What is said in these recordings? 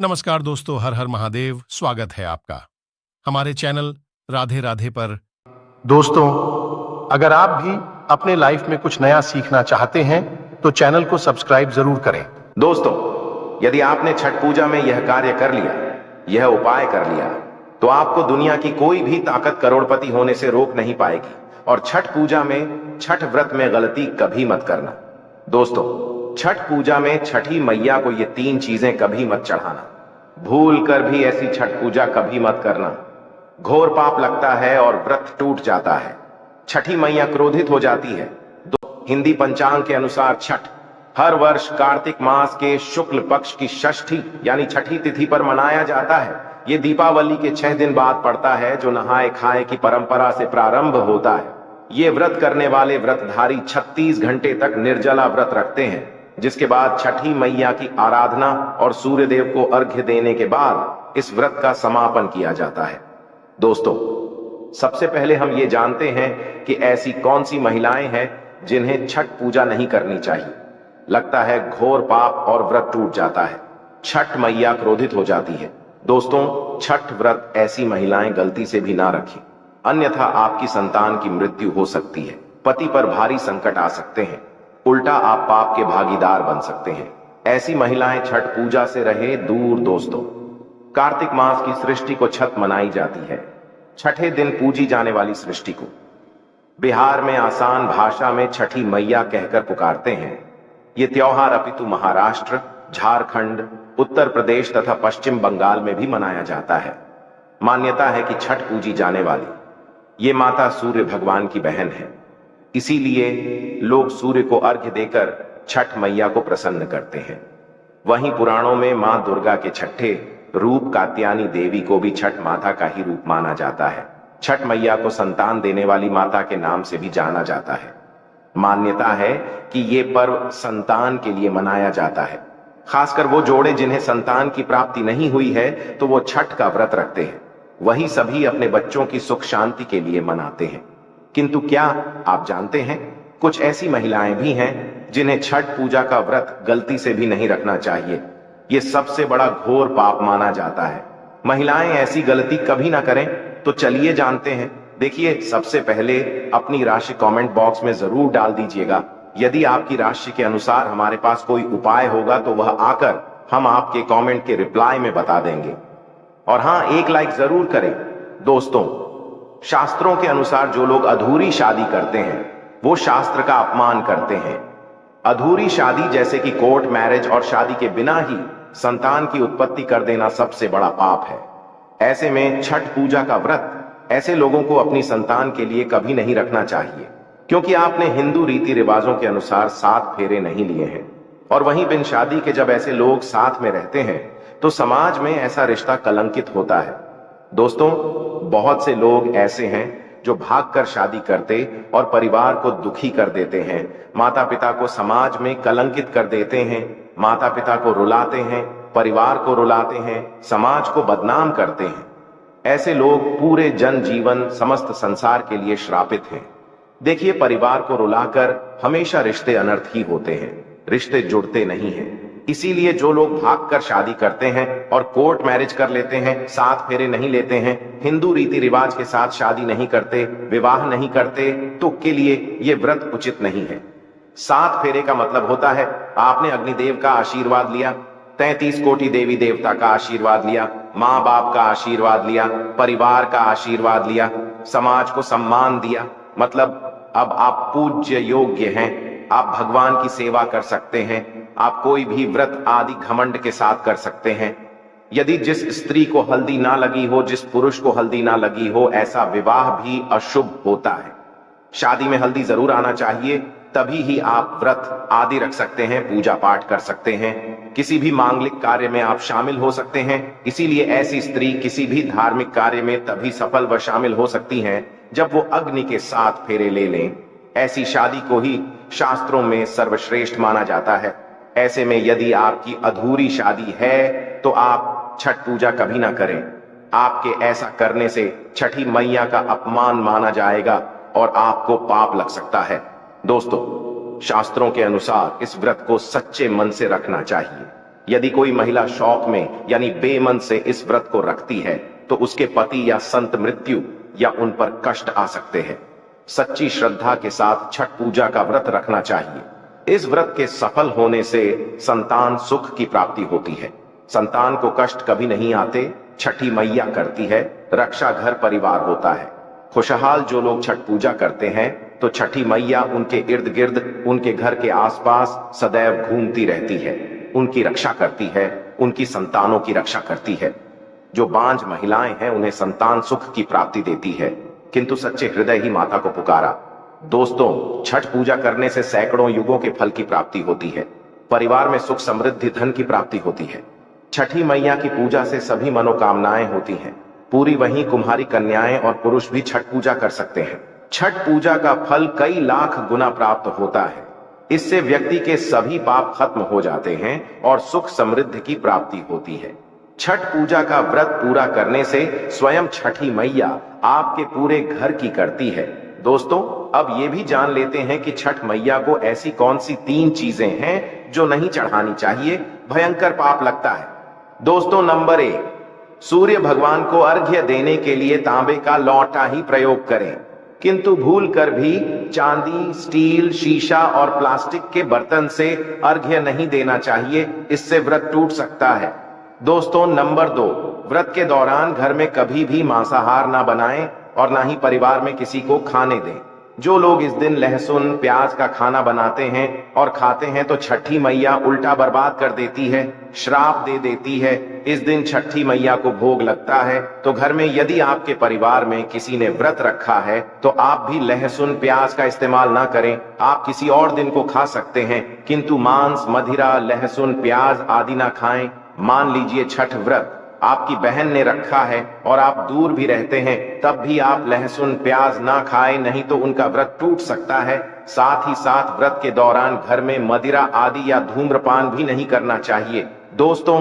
नमस्कार दोस्तों, हर हर महादेव। स्वागत है आपका हमारे चैनल राधे राधे पर। दोस्तों, अगर आप भी अपने लाइफ में कुछ नया सीखना चाहते हैं तो चैनल को सब्सक्राइब जरूर करें। दोस्तों, यदि आपने छठ पूजा में यह कार्य कर लिया, यह उपाय कर लिया, तो आपको दुनिया की कोई भी ताकत करोड़पति होने से रोक नहीं पाएगी। और छठ पूजा में, छठ व्रत में गलती कभी मत करना। दोस्तों, छठ पूजा में छठी मैया को ये 3 चीजें कभी मत चढ़ाना। भूल कर भी ऐसी छठ पूजा कभी मत करना। घोर पाप लगता है और व्रत टूट जाता है। छठी मैया क्रोधित हो जाती है। हिंदी पंचांग के अनुसार छठ हर वर्ष कार्तिक मास के शुक्ल पक्ष की षष्ठी यानी छठी तिथि पर मनाया जाता है। ये दीपावली के 6 दिन बाद पड़ता है, जो नहाए खाए की परंपरा से प्रारंभ होता है। ये व्रत करने वाले व्रतधारी 36 घंटे तक निर्जला व्रत रखते हैं, जिसके बाद छठी मैया की आराधना और सूर्य देव को अर्घ्य देने के बाद इस व्रत का समापन किया जाता है। दोस्तों, सबसे पहले हम ये जानते हैं कि ऐसी कौन सी महिलाएं हैं जिन्हें छठ पूजा नहीं करनी चाहिए। लगता है घोर पाप और व्रत टूट जाता है, छठ मैया क्रोधित हो जाती है। दोस्तों, छठ व्रत ऐसी महिलाएं गलती से भी ना रखें, अन्यथा आपकी संतान की मृत्यु हो सकती है, पति पर भारी संकट आ सकते हैं, उल्टा आप पाप के भागीदार बन सकते हैं। ऐसी महिलाएं छठ पूजा से रहे दूर। दोस्तों, कार्तिक मास की सृष्टि को छठ मनाई जाती है, छठे दिन पूजी जाने वाली सृष्टि को बिहार में आसान भाषा में छठी मैया कहकर पुकारते हैं। ये त्योहार अपितु महाराष्ट्र, झारखंड, उत्तर प्रदेश तथा पश्चिम बंगाल में भी मनाया जाता है। मान्यता है कि छठ पूजी जाने वाली ये माता सूर्य भगवान की बहन है, इसीलिए लोग सूर्य को अर्घ्य देकर छठ मैया को प्रसन्न करते हैं। वहीं पुराणों में मां दुर्गा के छठे रूप कात्यायनी देवी को भी छठ माता का ही रूप माना जाता है। छठ मैया को संतान देने वाली माता के नाम से भी जाना जाता है। मान्यता है कि ये पर्व संतान के लिए मनाया जाता है। खासकर वो जोड़े जिन्हें संतान की प्राप्ति नहीं हुई है तो वो छठ का व्रत रखते हैं। वही सभी अपने बच्चों की सुख शांति के लिए मनाते हैं। किंतु क्या आप जानते हैं, कुछ ऐसी महिलाएं भी हैं जिन्हें छठ पूजा का व्रत गलती से भी नहीं रखना चाहिए। ये सबसे बड़ा घोर पाप माना जाता है। महिलाएं ऐसी गलती कभी ना करें, तो चलिए जानते हैं। देखिए, सबसे पहले अपनी राशि कमेंट बॉक्स में जरूर डाल दीजिएगा। यदि आपकी राशि के अनुसार हमारे पास कोई उपाय होगा तो वह आकर हम आपके कमेंट के रिप्लाई में बता देंगे। और हां, एक लाइक जरूर करें। दोस्तों, शास्त्रों के अनुसार जो लोग अधूरी शादी करते हैं वो शास्त्र का अपमान करते हैं। अधूरी शादी जैसे कि कोर्ट मैरिज और शादी के बिना ही संतान की उत्पत्ति कर देना सबसे बड़ा पाप है। ऐसे में छठ पूजा का व्रत ऐसे लोगों को अपनी संतान के लिए कभी नहीं रखना चाहिए, क्योंकि आपने हिंदू रीति रिवाजों के अनुसार 7 फेरे नहीं लिए हैं। और वहीं बिन शादी के जब ऐसे लोग साथ में रहते हैं तो समाज में ऐसा रिश्ता कलंकित होता है। दोस्तों, बहुत से लोग ऐसे हैं जो भागकर शादी करते और परिवार को दुखी कर देते हैं, माता पिता को समाज में कलंकित कर देते हैं, माता पिता को रुलाते हैं, परिवार को रुलाते हैं, समाज को बदनाम करते हैं। ऐसे लोग पूरे जन जीवन समस्त संसार के लिए श्रापित हैं। देखिए, परिवार को रुलाकर हमेशा रिश्ते अनर्थ ही होते हैं, रिश्ते जुड़ते नहीं हैं। इसीलिए जो लोग भागकर शादी करते हैं और कोर्ट मैरिज कर लेते हैं, 7 फेरे नहीं लेते हैं, हिंदू रीति रिवाज के साथ शादी नहीं करते, विवाह नहीं करते, तो के लिए ये व्रत उचित नहीं है। 7 फेरे का मतलब होता है आपने अग्निदेव का आशीर्वाद लिया, 33 कोटि देवी देवता का आशीर्वाद लिया, माँ बाप का आशीर्वाद लिया, परिवार का आशीर्वाद लिया, समाज को सम्मान दिया। मतलब अब आप पूज्य योग्य हैं, आप भगवान की सेवा कर सकते हैं, आप कोई भी व्रत आदि घमंड के साथ कर सकते हैं। यदि जिस स्त्री को हल्दी ना लगी हो, जिस पुरुष को हल्दी ना लगी हो, ऐसा विवाह भी अशुभ होता है। शादी में हल्दी जरूर आना चाहिए, तभी ही आप व्रत आदि रख सकते हैं, पूजा पाठ कर सकते हैं, किसी भी मांगलिक कार्य में आप शामिल हो सकते हैं। इसीलिए ऐसी स्त्री किसी भी धार्मिक कार्य में तभी सफल व शामिल हो सकती हैं जब वो अग्नि के 7 फेरे ले लें। ऐसी शादी को ही शास्त्रों में सर्वश्रेष्ठ माना जाता है। ऐसे में यदि आपकी अधूरी शादी है तो आप छठ पूजा कभी ना करें। आपके ऐसा करने से छठी मैया का अपमान माना जाएगा और आपको पाप लग सकता है। दोस्तों, शास्त्रों के अनुसार इस व्रत को सच्चे मन से रखना चाहिए। यदि कोई महिला शौक में यानी बेमन से इस व्रत को रखती है तो उसके पति या संत मृत्यु या उन पर कष्ट आ सकते हैं। सच्ची श्रद्धा के साथ छठ पूजा का व्रत रखना चाहिए। इस व्रत के सफल होने से संतान सुख की प्राप्ति होती है। संतान को कष्ट कभी नहीं आते। छठी मैया करती है, रक्षा घर परिवार होता है। खुशहाल जो लोग छठ पूजा करते हैं तो छठी मैया उनके इर्द गिर्द, उनके घर के आसपास सदैव घूमती रहती है, उनकी रक्षा करती है, उनकी संतानों की रक्षा करती है। जो बांझ महिलाएं हैं उन्हें संतान सुख की प्राप्ति देती है, किंतु सच्चे हृदय ही माता को पुकारा। दोस्तों, छठ पूजा करने से सैकड़ों युगों के फल की प्राप्ति होती है। परिवार में सुख समृद्धि धन की प्राप्ति होती है। छठी मैया की पूजा से सभी मनोकामनाएं होती हैं। पूरी वहीं कुम्हारी कन्याएं और पुरुष भी छठ पूजा कर सकते हैं। छठ पूजा का फल कई लाख गुना प्राप्त होता है। इससे व्यक्ति के सभी पाप खत्म हो जाते हैं और सुख समृद्धि की प्राप्ति होती है। छठ पूजा का व्रत पूरा करने से स्वयं छठी मैया आपके पूरे घर की करती है। दोस्तों, अब ये भी जान लेते हैं कि छठ मैया को ऐसी कौन सी 3 चीजें हैं जो नहीं चढ़ानी चाहिए, भयंकर पाप लगता है। दोस्तों, नंबर 1, सूर्य भगवान को अर्घ्य देने के लिए तांबे का लौटा ही प्रयोग करें, किंतु भूलकर भी चांदी, स्टील, शीशा और प्लास्टिक के बर्तन से अर्घ्य नहीं देना चाहिए, इससे व्रत टूट सकता है। दोस्तों, नंबर 2, व्रत के दौरान घर में कभी भी मांसाहार ना बनाएं और ना ही परिवार में किसी को खाने दें। जो लोग इस दिन लहसुन प्याज का खाना बनाते हैं और खाते हैं तो छठी मैया उल्टा बर्बाद कर देती है, श्राप दे देती है। इस दिन छठी मैया को भोग लगता है, तो घर में यदि आपके परिवार में किसी ने व्रत रखा है तो आप भी लहसुन प्याज का इस्तेमाल ना करें। आप किसी और दिन को खा सकते हैं, किंतु मांस, मदिरा, लहसुन, प्याज आदि ना खाएं। मान लीजिए छठ व्रत आपकी बहन ने रखा है और आप दूर भी रहते हैं, तब भी आप लहसुन प्याज ना खाएं, नहीं तो उनका व्रत टूट सकता है। साथ ही साथ व्रत के दौरान घर में मदिरा आदि या धूम्रपान भी नहीं करना चाहिए। दोस्तों,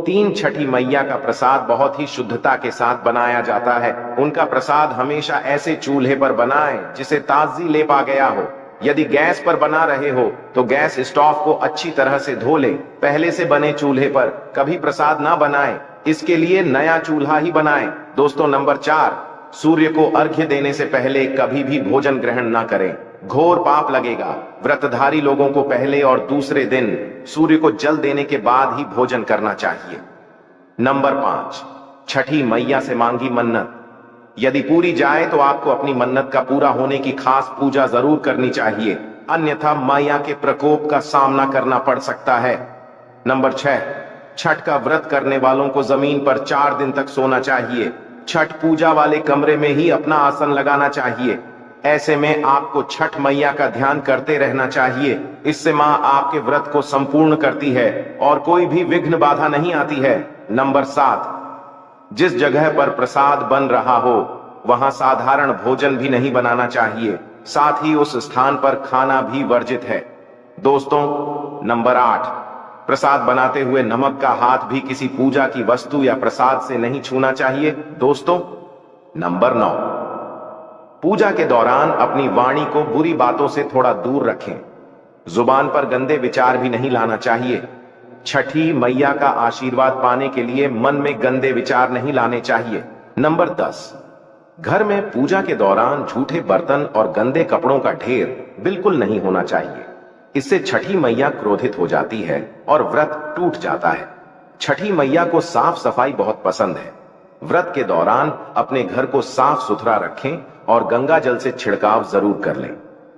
3 छठी मैया का प्रसाद बहुत ही शुद्धता के साथ बनाया जाता है। उनका प्रसाद हमेशा ऐसे चूल्हे पर बनाएं जिसे ताजी लेप आ गया हो। यदि गैस पर बना रहे हो तो गैस स्टोव को अच्छी तरह से धो लें। पहले से बने चूल्हे पर कभी प्रसाद ना बनाएं, इसके लिए नया चूल्हा ही बनाएं। दोस्तों, नंबर 4, सूर्य को अर्घ्य देने से पहले कभी भी भोजन ग्रहण ना करें, घोर पाप लगेगा। व्रतधारी लोगों को पहले और दूसरे दिन सूर्य को जल देने के बाद ही भोजन करना चाहिए। नंबर 5, छठी मैया से मांगी मन्नत यदि पूरी जाए तो आपको अपनी मन्नत का पूरा होने की खास पूजा जरूर करनी चाहिए, अन्यथा मैया के प्रकोप का सामना करना पड़ सकता है। नंबर 6, छठ का व्रत करने वालों को जमीन पर 4 दिन तक सोना चाहिए। छठ पूजा वाले कमरे में ही अपना आसन लगाना चाहिए। ऐसे में आपको छठ मैया का ध्यान करते रहना चाहिए। इससे मां आपके व्रत को संपूर्ण करती है और कोई भी विघ्न बाधा नहीं आती है। नंबर 7, जिस जगह पर प्रसाद बन रहा हो वहां साधारण भोजन भी नहीं बनाना चाहिए, साथ ही उस स्थान पर खाना भी वर्जित है। दोस्तों, नंबर 8, प्रसाद बनाते हुए नमक का हाथ भी किसी पूजा की वस्तु या प्रसाद से नहीं छूना चाहिए। दोस्तों, नंबर 9, पूजा के दौरान अपनी वाणी को बुरी बातों से थोड़ा दूर रखें। जुबान पर गंदे विचार भी नहीं लाना चाहिए। छठी मैया का आशीर्वाद पाने के लिए मन में गंदे विचार नहीं लाने चाहिए। नंबर 10, घर में पूजा के दौरान झूठे बर्तन और गंदे कपड़ों का ढेर बिल्कुल नहीं होना चाहिए। इससे छठी मैया क्रोधित हो जाती है और व्रत टूट जाता है। छठी मैया को साफ सफाई बहुत पसंद है। व्रत के दौरान अपने घर को साफ सुथरा रखें और गंगा जल से छिड़काव जरूर कर लें।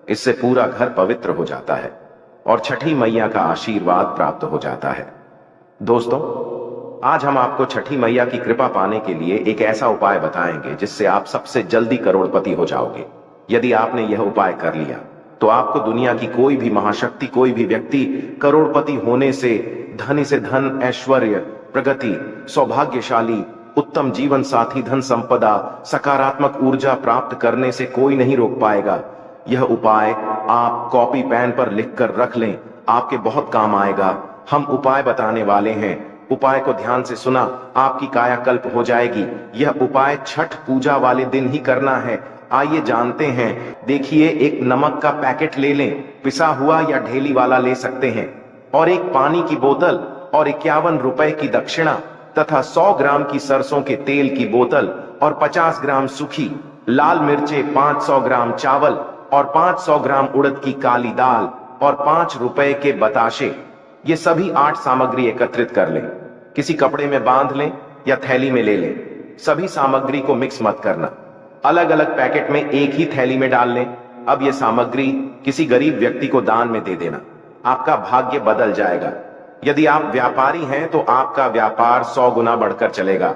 इससे पूरा घर पवित्र हो जाता है और छठी मैया का आशीर्वाद प्राप्त हो जाता है। दोस्तों, आज हम आपको छठी मैया की कृपा पाने के लिए एक ऐसा उपाय बताएंगे जिससे आप सबसे जल्दी करोड़पति हो जाओगे। यदि आपने यह उपाय कर लिया तो आपको दुनिया की कोई भी महाशक्ति, कोई भी व्यक्ति करोड़पति होने से, धनी से धन, ऐश्वर्य, प्रगति, सौभाग्यशाली, उत्तम जीवन साथी, धन संपदा, सकारात्मक ऊर्जा प्राप्त करने से कोई नहीं रोक पाएगा। यह उपाय आप कॉपी पेन पर लिखकर रख लें, आपके बहुत काम आएगा। हम उपाय बताने वाले हैं, उपाय को ध्यान से सुना, आपकी कायाकल्प हो जाएगी। यह उपाय छठ पूजा वाले दिन ही करना है। आइए जानते हैं। देखिए, एक नमक का पैकेट ले लें, पिसा हुआ या ढेली वाला ले सकते हैं, और एक पानी की बोतल और 51 रुपए की दक्षिणा तथा 100 ग्राम की सरसों के तेल की बोतल और 50 ग्राम सूखी लाल मिर्चें, 500 ग्राम चावल और 500 ग्राम उड़द की काली दाल और 5 रुपए के बताशे, ये सभी 8 सामग्री एकत्रित कर लें। किसी कपड़े में बांध लें या थैली में ले लें। सभी सामग्री को मिक्स मत करना, अलग अलग पैकेट में एक ही थैली में डाल लें। अब यह सामग्री किसी गरीब व्यक्ति को दान में दे देना, आपका भाग्य बदल जाएगा। यदि आप व्यापारी हैं तो आपका व्यापार 100 गुना बढ़कर चलेगा।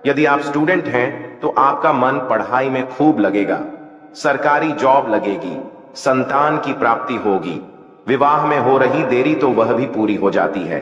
यदि आप स्टूडेंट हैं तो आपका मन पढ़ाई में खूब लगेगा, सरकारी जॉब लगेगी, संतान की प्राप्ति होगी, विवाह में हो रही देरी तो वह भी पूरी हो जाती है।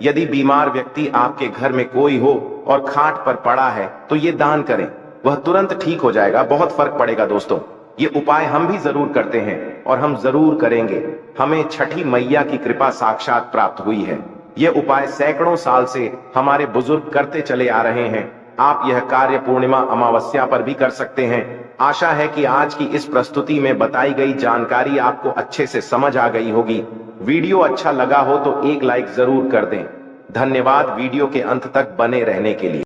यदि बीमार व्यक्ति आपके घर में कोई हो और खाट पर पड़ा है तो ये दान करें, वह तुरंत ठीक हो जाएगा, बहुत फर्क पड़ेगा। दोस्तों, ये उपाय हम भी जरूर करते हैं और हम जरूर करेंगे। हमें छठी मैया की कृपा साक्षात प्राप्त हुई है। ये उपाय सैकड़ों साल से हमारे बुजुर्ग करते चले आ रहे हैं। आप यह कार्य पूर्णिमा अमावस्या पर भी कर सकते हैं। आशा है कि आज की इस प्रस्तुति में बताई गई जानकारी आपको अच्छे से समझ आ गई होगी। वीडियो अच्छा लगा हो तो एक लाइक जरूर कर दें। धन्यवाद वीडियो के अंत तक बने रहने के लिए।